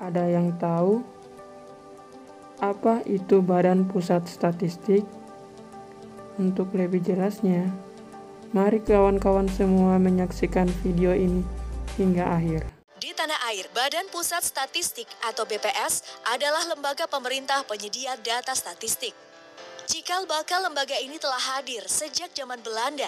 Ada yang tahu apa itu Badan Pusat Statistik? Untuk lebih jelasnya, mari kawan-kawan semua menyaksikan video ini hingga akhir. Di tanah air, Badan Pusat Statistik atau BPS adalah lembaga pemerintah penyedia data statistik. Cikal bakal lembaga ini telah hadir sejak zaman Belanda,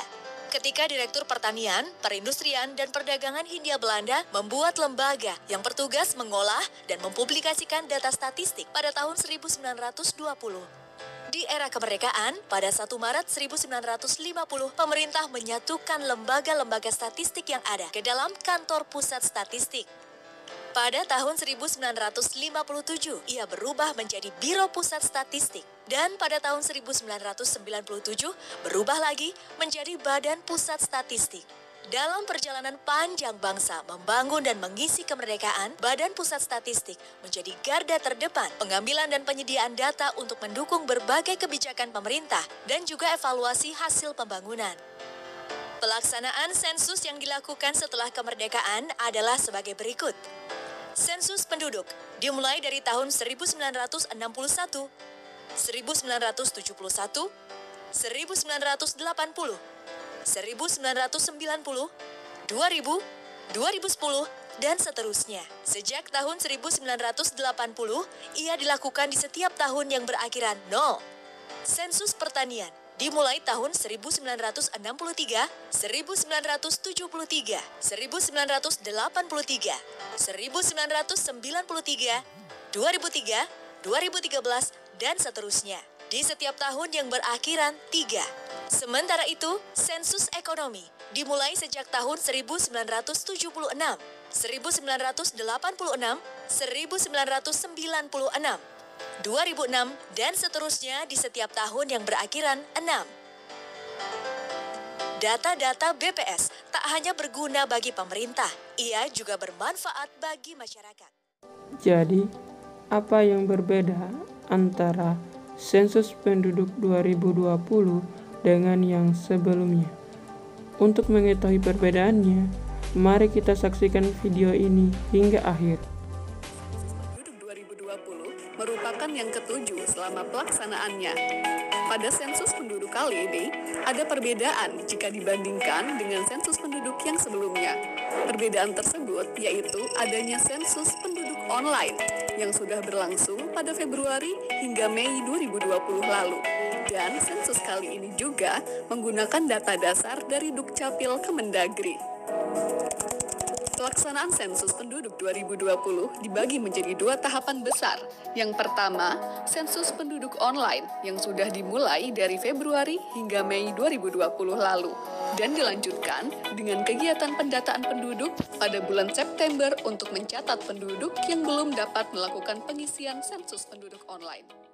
ketika Direktur Pertanian, Perindustrian, dan Perdagangan Hindia Belanda membuat lembaga yang bertugas mengolah dan mempublikasikan data statistik pada tahun 1920. Di era kemerdekaan, pada 1 Maret 1950, pemerintah menyatukan lembaga-lembaga statistik yang ada ke dalam Kantor Pusat Statistik. Pada tahun 1957, ia berubah menjadi Biro Pusat Statistik. Dan pada tahun 1997, berubah lagi menjadi Badan Pusat Statistik. Dalam perjalanan panjang bangsa membangun dan mengisi kemerdekaan, Badan Pusat Statistik menjadi garda terdepan pengambilan dan penyediaan data untuk mendukung berbagai kebijakan pemerintah dan juga evaluasi hasil pembangunan. Pelaksanaan sensus yang dilakukan setelah kemerdekaan adalah sebagai berikut. Sensus penduduk dimulai dari tahun 1961, 1971, 1980, 1980, 1990, 2000, 2010, dan seterusnya. Sejak tahun 1980, ia dilakukan di setiap tahun yang berakhiran 0. Sensus pertanian dimulai tahun 1963, 1973, 1983, 1993, 1993, 2003, 2013, dan seterusnya. Di setiap tahun yang berakhiran 3. Sementara itu, sensus ekonomi dimulai sejak tahun 1976, 1986, 1996, 2006, dan seterusnya di setiap tahun yang berakhiran 6. Data-data BPS tak hanya berguna bagi pemerintah, ia juga bermanfaat bagi masyarakat. Jadi, apa yang berbeda antara sensus penduduk 2020 dengan yang sebelumnya? Untuk mengetahui perbedaannya, mari kita saksikan video ini hingga akhir. Penduduk 2020 merupakan yang ketujuh selama pelaksanaannya. Pada sensus penduduk kali ini, ada perbedaan jika dibandingkan dengan sensus penduduk yang sebelumnya. Perbedaan tersebut yaitu adanya sensus penduduk online yang sudah berlangsung pada Februari hingga Mei 2020 lalu. Dan sensus kali ini juga menggunakan data dasar dari Dukcapil Kemendagri. Pelaksanaan sensus penduduk 2020 dibagi menjadi 2 tahapan besar. Yang pertama, sensus penduduk online yang sudah dimulai dari Februari hingga Mei 2020 lalu dan dilanjutkan dengan kegiatan pendataan penduduk pada bulan September untuk mencatat penduduk yang belum dapat melakukan pengisian sensus penduduk online.